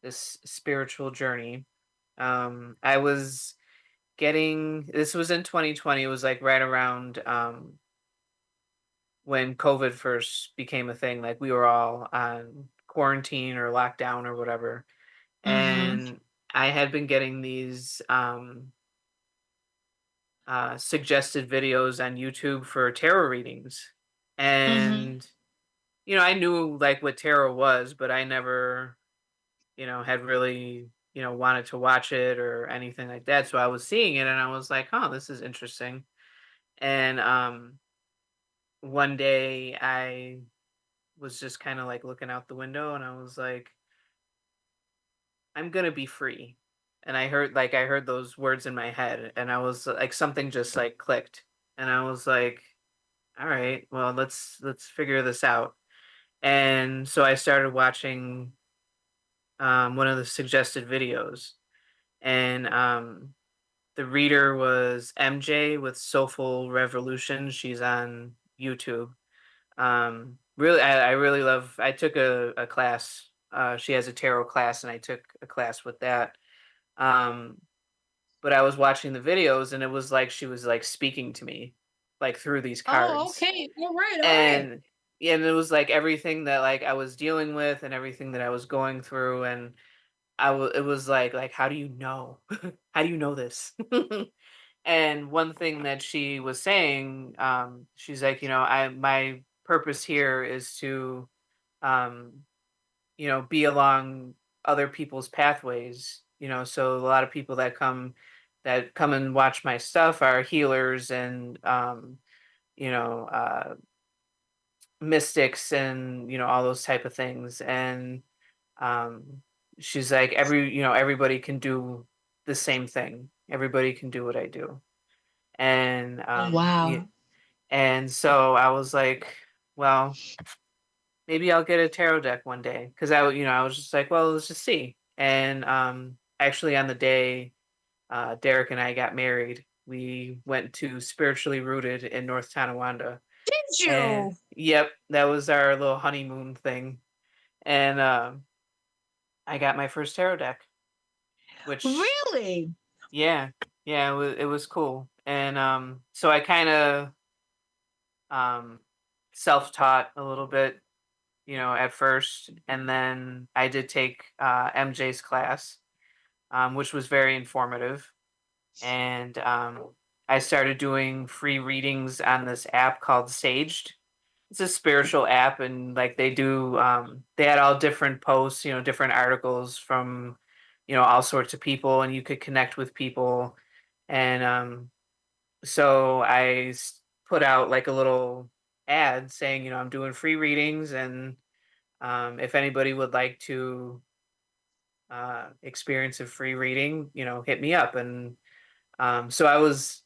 this spiritual journey, I was getting this was in 2020. It was like right around when COVID first became a thing. Like we were all on quarantine or lockdown or whatever, Mm-hmm. and I had been getting these suggested videos on YouTube for tarot readings. Mm-hmm. And, I knew like what tarot was, but I never, had really, wanted to watch it or anything like that. So I was seeing it and I was like, huh, this is interesting. And one day I was just kind of like looking out the window and I was like, I'm going to be free. And I heard those words in my head and I was like, something just like clicked. And I was like, all right, well, let's figure this out. And so I started watching one of the suggested videos, and the reader was MJ with Soulful Revolution. She's on YouTube. Really, I really love. I took a class. She has a tarot class, and I took a class with that. Um, but I was watching the videos, and it was like she was like speaking to me, like through these Oh, cards. okay. All right, all right. And yeah, and it was like everything that like I was dealing with and everything that I was going through, and it was like how do you know? How do you know this? And one thing that she was saying, she's like, I my purpose here is to um, be along other people's pathways. So a lot of people that come and watch my stuff are healers and you know, uh, mystics and all those type of things. And um, she's like, everybody can do the same thing. Everybody can do what I do. And Oh, yeah, wow. and so I was like, well, maybe I'll get a tarot deck one day, because I was just like, well, let's just see. And actually, on the day Derek and I got married, we went to Spiritually Rooted in North Tonawanda, Did and you? yep, that was our little honeymoon thing. And I got my first tarot deck, which Really? yeah, yeah, it was cool. And so I kind of um self-taught a little bit, at first, and then I did take MJ's class, which was very informative. And I started doing free readings on this app called Saged. It's a spiritual app, and like they had all different posts, different articles from, all sorts of people, and you could connect with people. And so put out like a little ad saying, I'm doing free readings, and if anybody would like to experience a free reading, hit me up. And so I was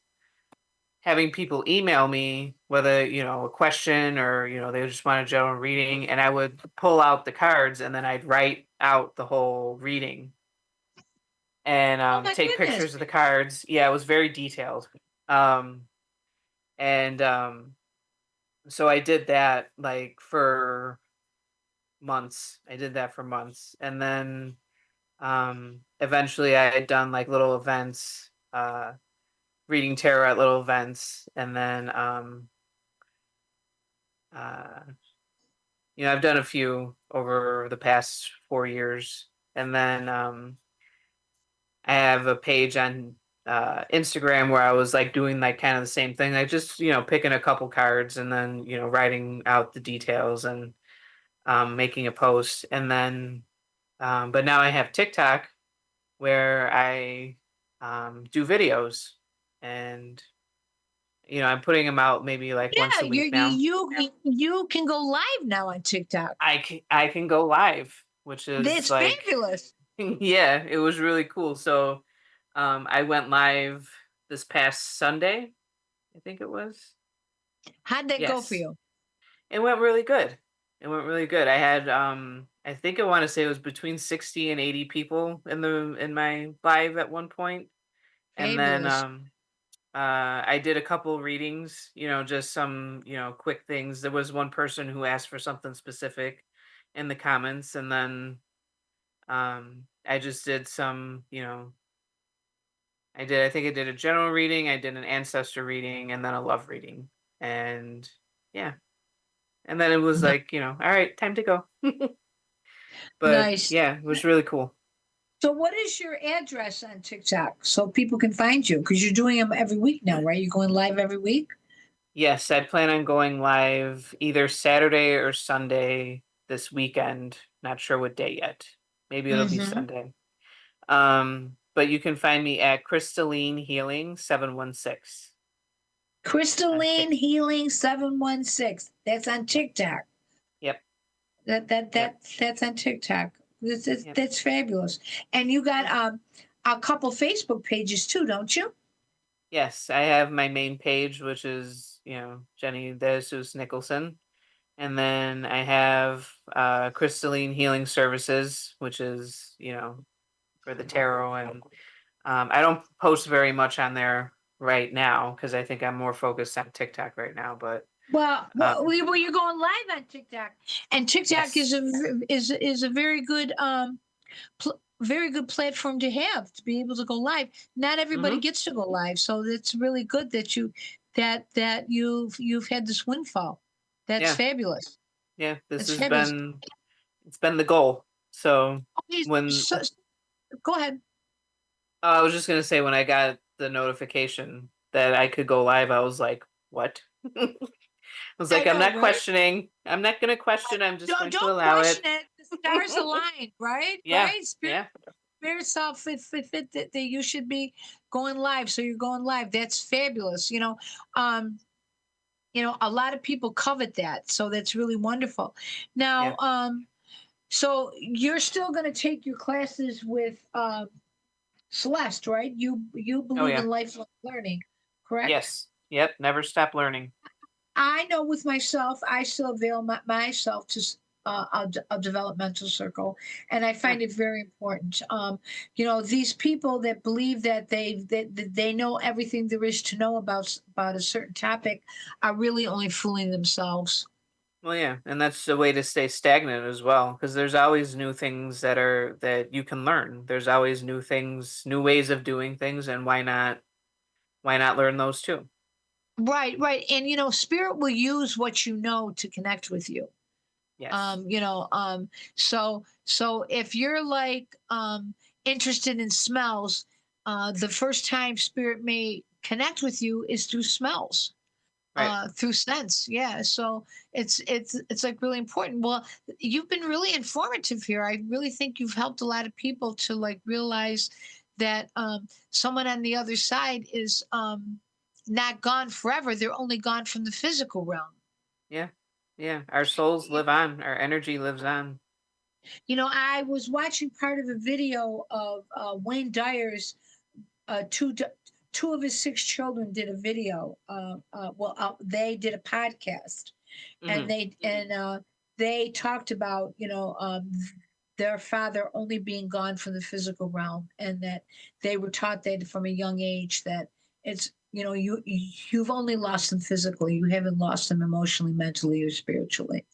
having people email me, whether a question, or they just want a general reading, and I would pull out the cards, and then I'd write out the whole reading, and Oh my take goodness. pictures of the cards. Yeah, it was very detailed. um, and so I did that like for months. I did that for months, and then eventually I had done like little events, reading tarot at little events. And then uh I've done a few over the past 4 years. And then I have a page on Instagram where I was like doing like kind of the same thing, like just picking a couple cards, and then writing out the details, and making a post. And then but now I have TikTok, where I do videos, and I'm putting them out maybe like once Yeah, a week now. you can go live now on TikTok. I can go live, which is That's like fabulous. yeah, it was really cool. So I went live this past Sunday, I think it was. How'd that go for Yes, you? it went really good. It went really good. I had I think I want to say it was between 60 and 80 people in my live at one point. And then Fabulous. I did a couple readings, just some, quick things. There was one person who asked for something specific in the comments, and then I just did some, I think I did a general reading, I did an ancestor reading, and then a love reading. And yeah, and then it was Ni- like, all right, time to go. But Nice. yeah, it was really cool. So, what is your address on TikTok so people can find you? Because you're doing them every week now, right? You're going live every week. Yes, I plan on going live either Saturday or Sunday this weekend. Not sure what day yet. Maybe it'll be Mm-hmm. Sunday. But you can find me at Crystalline Healing 716 on Crystalline Tik. Healing 716. That's on TikTok. Yep, That that yep, that that's on TikTok. yep. That's fabulous. And you got Yeah. a couple Facebook pages too, don't you? Yes, I have my main page, which is, Jenny DeJesus Nicholson. And then I have Crystalline Healing Services, which is, for the tarot. And I don't post very much on there right now, because I think I'm more focused on TikTok right now. But Well, you're going live on TikTok, and TikTok is yes, a very good very good platform to have to be able to go live. Not everybody hmm gets to go live, so it's really good that you've had this windfall. That's yeah, fabulous. yeah. This That's has fabulous. been the goal. So Okay, when go ahead. I was just gonna say, when I got the notification that I could go live, I was like, what? was I like, I'm know, not right? questioning. I'm not going to question. I'm just going to Don't allow question it. it. The stars align, right? Yeah. Right? Yeah. Spirit self fit that you should be going live. So you're going live. That's fabulous. Um, a lot of people covet that. So that's really wonderful. Yeah. Now, so you're still going to take your classes with Celeste, right? You Oh, believe yeah. in lifelong learning, correct? Yes. Yep. Never stop learning. I know with myself, I still avail myself to a developmental circle, and I Yeah. find it very important. These people that believe that they know everything there is to know about a certain topic are really only fooling themselves. Well, yeah, and that's a way to stay stagnant as well, because there's always new things that you can learn. There's always new things, new ways of doing things, and why not learn those too? Right, right, and spirit will use what you know to connect with you. Yes. um you know um so if you're like interested in smells, the first time spirit may connect with you is through smells, Right. through scents. Yeah, so it's like really important. Well, you've been really informative here. I really think you've helped a lot of people to like realize that someone on the other side is not gone forever. They're only gone from the physical realm. Yeah. Yeah. Our souls live on. Our energy lives on. I was watching part of a video of Wayne Dyer's uh, two two of his six children did a video. They did a podcast, and Hmm. they talked about their father only being gone from the physical realm, and that they were taught that from a young age that it's you've only lost them physically, you haven't lost them emotionally, mentally, or spiritually.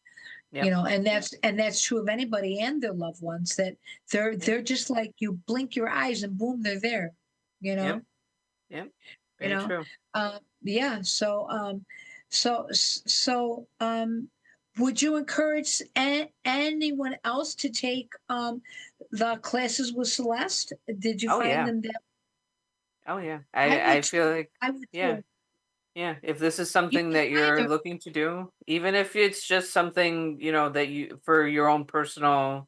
Yep. And that's true of anybody and their loved ones, that they're Yep. they're just like, you blink your eyes and boom, they're there. you Yep. know Yep. you Very know true. yeah, so would you encourage anyone else to take the classes with Celeste? Did you Oh find yeah. them that? Oh yeah. I I would feel too. like I would yeah. too. Yeah. If this is You something can that you're either. looking to do, even if it's just something, that you for your own personal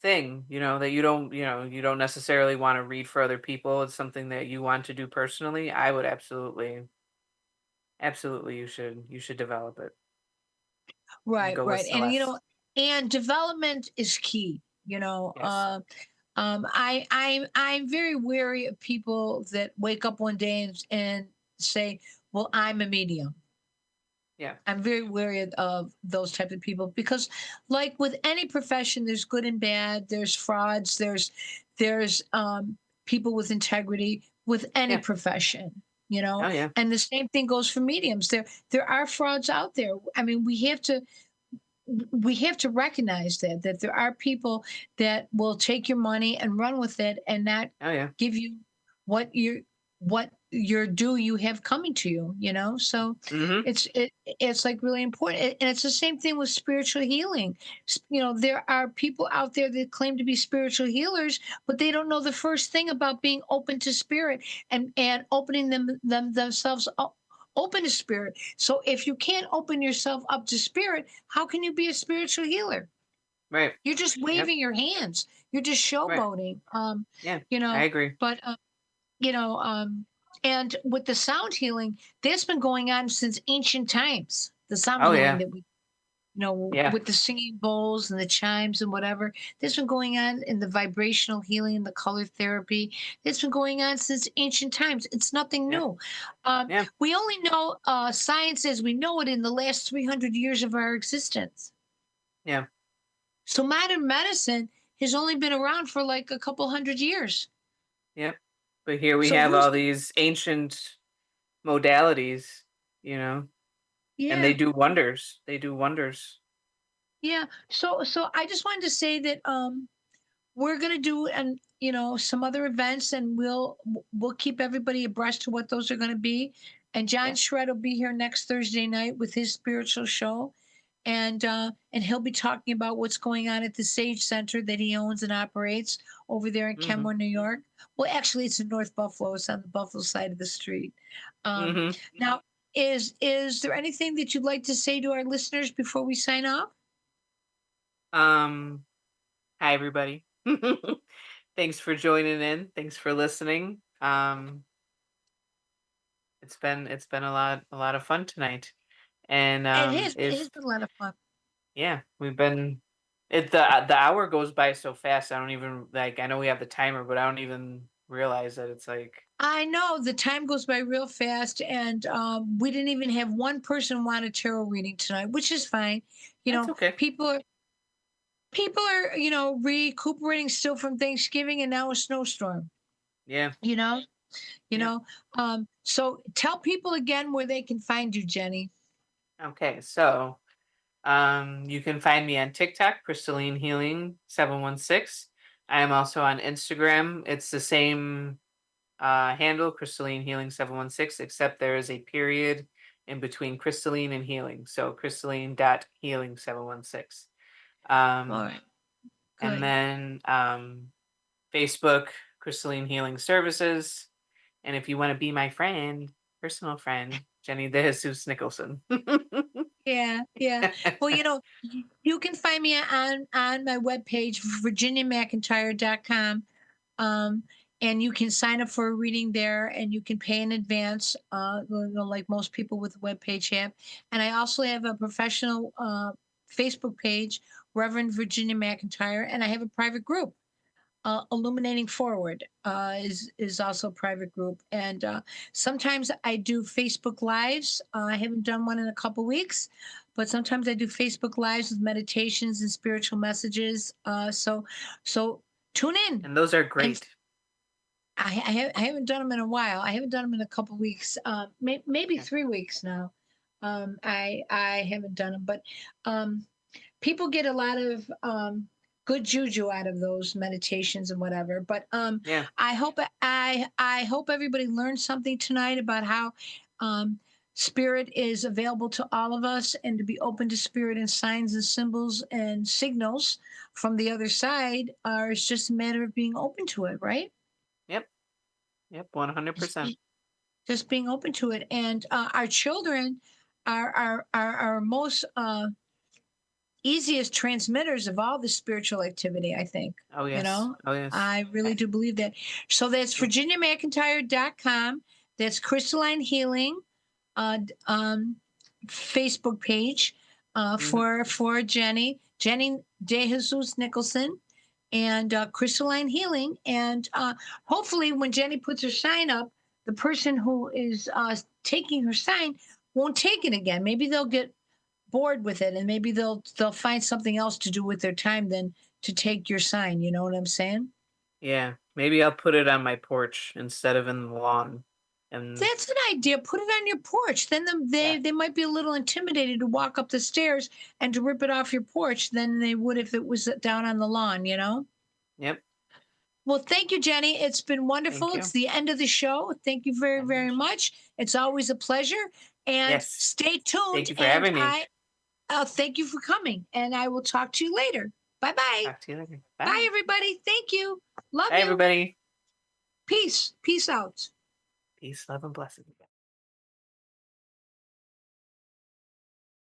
thing, that you don't necessarily want to read for other people. It's something that you want to do personally. I would absolutely you should develop it and Right, go with right. And Celeste. and development is key. Yes. I'm very wary of people that wake up one day and say, "Well, I'm a medium." Yeah. I'm very wary of those type of people because, like with any profession, there's good and bad. There's frauds. There's people with integrity with any Yeah. profession. Oh yeah. And the same thing goes for mediums. There are frauds out there. I mean, we have to recognize that there are people that will take your money and run with it and not Oh yeah. give you what your due you have coming to you. So Mhm. it's like really important. And it's the same thing with spiritual healing. There are people out there that claim to be spiritual healers, but they don't know the first thing about being open to spirit and opening themselves up, open to spirit. So if you can't open yourself up to spirit, how can you be a spiritual healer? Right. You're just Yep. waving your hands. You're just Right. showboating. Yeah. You I know, agree. but you know, and with the sound healing, that's been going on since ancient times. The sound Oh healing yeah. that Yeah. with the singing bowls and the chimes and whatever, that's been going on in the vibrational healing and the color therapy. That's been going on since ancient times. It's nothing Yep. new. Um, Yeah. we only know science as we know it in the last 300 years of our existence. Yeah. So modern medicine has only been around for like a couple hundred years. Yep. But here we So have who's all these ancient modalities, you know, and they yeah, do wonders. They do wonders. yeah. So I just wanted to say that we're going to do and some other events, and we'll keep everybody abreast to what those are going to be. And John Yeah. Shred will be here next Thursday night with his spiritual show, and he'll be talking about what's going on at the Sage Center that he owns and operates over there in Mhm. Kenmore, New York. Well, actually, it's in North Buffalo. It's on the Buffalo side of the street. um Mhm. now is there anything that you'd like to say to our listeners before we sign off? Um, Hi everybody. Thanks for joining in. Thanks for listening. It's been a lot of fun tonight. And It if has been a lot of fun. yeah, we've been the hour goes by so fast. I don't even like I know we have the timer, but I don't even realize that it's like I know the time goes by real fast, and we didn't even have one person want a tarot reading tonight, which is fine. You that's know, okay. people are recuperating still from Thanksgiving and now a snowstorm. Yeah. You know, you Yep. know. So tell people again where they can find you, Jenny. Okay. So you can find me on TikTok, Crystalline Healing 716. I am also on Instagram. It's the same handle, Crystalline Healing 716, except there is a period in between crystalline and healing. So crystalline.healing 716. All Um, right, and good. then Facebook, Crystalline Healing Services. And if you want to be my friend, personal friend, Jenny DeJesus Nicholson. Yeah, yeah. Well, you can find me on my webpage, virginiamcintyre.com. Um, and you can sign up for a reading there, and you can pay in advance, like most people with a webpage have. And I also have a professional Facebook page, Reverend Virginia McIntyre, and I have a private group. Illuminating Forward is also a private group, and sometimes I do Facebook Lives. I haven't done one in a couple weeks, but sometimes I do Facebook Lives with meditations and spiritual messages. So tune in. And those are And great. I haven't done them in a while. I haven't done them in a couple weeks, maybe Yeah. 3 weeks now. I haven't done them, but um, people get a lot of good juju out of those meditations and whatever. But Yeah. I hope everybody learned something tonight about how um, spirit is available to all of us, and to be open to spirit and signs and symbols and signals from the other side. It's just a matter of being open to it, right? Yep. Yep. Just 100%. just being open to it, and our children are our most easiest transmitters of all the spiritual activity, I think. Oh, You yes. know, Oh, yes. I really do believe that. So that's Yeah. virginiamcintyre.com. That's Crystalline Healing um, Facebook page Mhm. for Jenny DeJesus Nicholson, and Crystalline Healing. And hopefully, when Jenny puts her sign up, the person who is taking her sign won't take it again. Maybe they'll get bored with it, and maybe they'll find something else to do with their time than to take your sign. You know what I'm saying? Yeah. Maybe I'll put it on my porch instead of in the lawn. And That's an idea. Put it on your porch. Then yeah. they might be a little intimidated to walk up the stairs and to rip it off your porch than they would if it was down on the lawn. You know. Yep. Well, thank you, Jenny. It's been wonderful. Thank It's you. the end of the show. Thank you very, very much. It's always a pleasure. And Yes. stay tuned. Thank you for And having me. thank you for coming. And I will talk to you later. Bye bye. Talk to you later. Bye, Bye. everybody. Thank you. Love Bye, you. everybody. Peace. Peace out. Peace, love, and blessings.